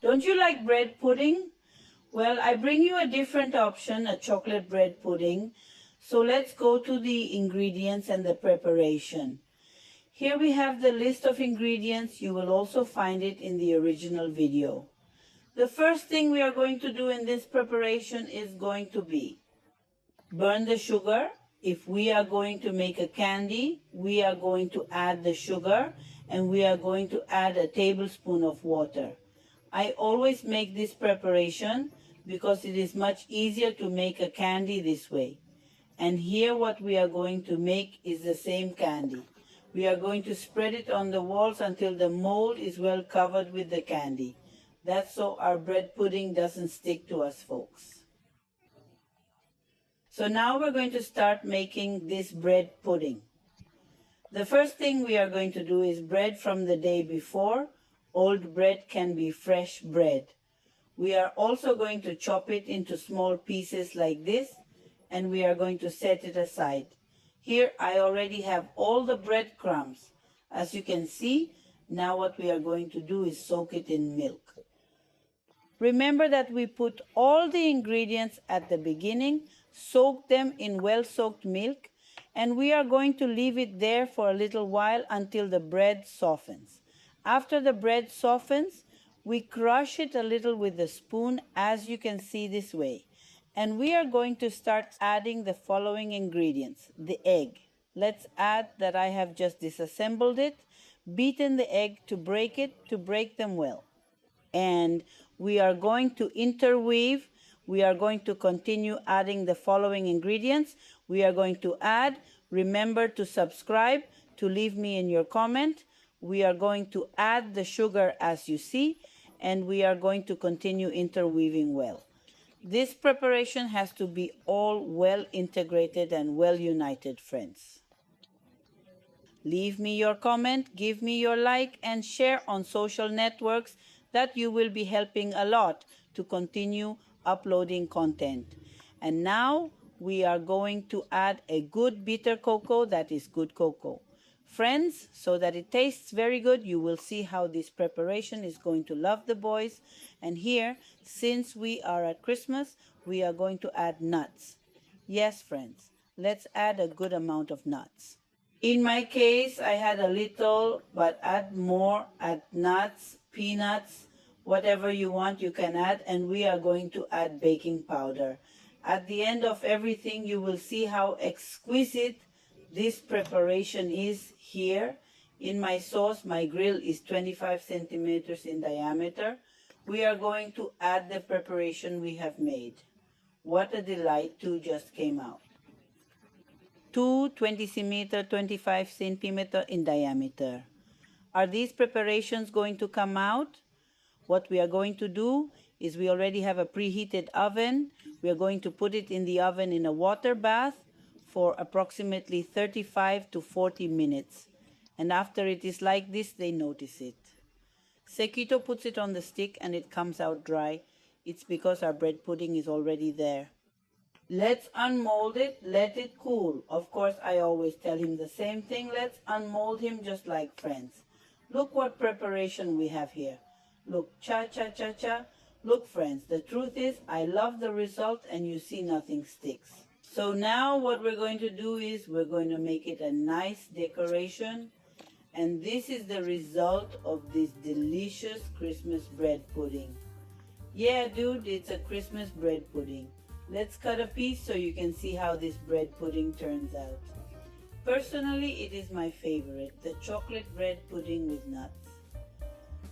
Don't you like bread pudding? Well, I bring you a different option, a chocolate bread pudding. So let's go to the ingredients and the preparation. Here we have the list of ingredients. You will also find it in the original video. The first thing we are going to do in this preparation is going to be burn the sugar. If we are going to make a candy, we are going to add the sugar and we are going to add a tablespoon of water. I always make this preparation because it is much easier to make a candy this way. And here what we are going to make is the same candy. We are going to spread it on the walls until the mold is well covered with the candy. That's so our bread pudding doesn't stick to us, folks. So now we're going to start making this bread pudding. The first thing we are going to do is bread from the day before. Old bread can be fresh bread. We are also going to chop it into small pieces like this, and we are going to set it aside. Here I already have all the breadcrumbs. As you can see, now what we are going to do is soak it in milk. Remember that we put all the ingredients at the beginning, soak them in well-soaked milk, and we are going to leave it there for a little while until the bread softens. After the bread softens, we crush it a little with a spoon, as you can see this way. And we are going to start adding the following ingredients. The egg. Let's add that I have just disassembled it, beaten the egg to break them well. And we are going to interweave. We are going to continue adding the following ingredients. We are going to add, remember to subscribe, to leave me in your comment. We are going to add the sugar as you see, and we are going to continue interweaving well. This preparation has to be all well integrated and well united, friends. Leave me your comment, give me your like, and share on social networks. That you will be helping a lot to continue uploading content. And now we are going to add a good bitter cocoa, that is good cocoa. Friends, so that it tastes very good, you will see how this preparation is going to love the boys. And here, since we are at Christmas, we are going to add nuts. Yes, friends, let's add a good amount of nuts. In my case, I had a little, but add more, add nuts, peanuts, whatever you want you can add, and we are going to add baking powder. At the end of everything, you will see how exquisite this preparation is here. In my sauce, my grill is 25 centimeters in diameter. We are going to add the preparation we have made. What a delight, two just came out. Two 25 centimeter in diameter. Are these preparations going to come out? What we are going to do is we already have a preheated oven. We are going to put it in the oven in a water bath for approximately 35 to 40 minutes. And after it is like this, they notice it. Sequito puts it on the stick and it comes out dry. It's because our bread pudding is already there. Let's unmold it, let it cool. Of course, I always tell him the same thing. Let's unmold him just like friends. Look what preparation we have here. Look, cha-cha-cha-cha. Look, friends, the truth is I love the result and you see nothing sticks. So now what we're going to do is we're going to make it a nice decoration. And this is the result of this delicious Christmas bread pudding. Yeah, dude, it's a Christmas bread pudding. Let's cut a piece so you can see how this bread pudding turns out. Personally, it is my favorite, the chocolate bread pudding with nuts.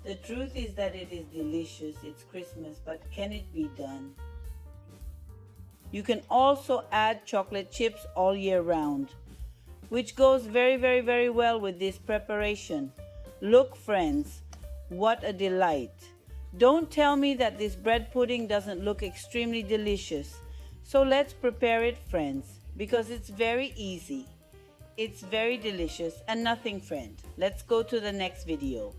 The truth is that it is delicious. It's Christmas, but can it be done? You can also add chocolate chips all year round, which goes very, very, very well with this preparation. Look, friends, what a delight. Don't tell me that this bread pudding doesn't look extremely delicious. So let's prepare it, friends, because it's very easy. It's very delicious and nothing, friend. Let's go to the next video.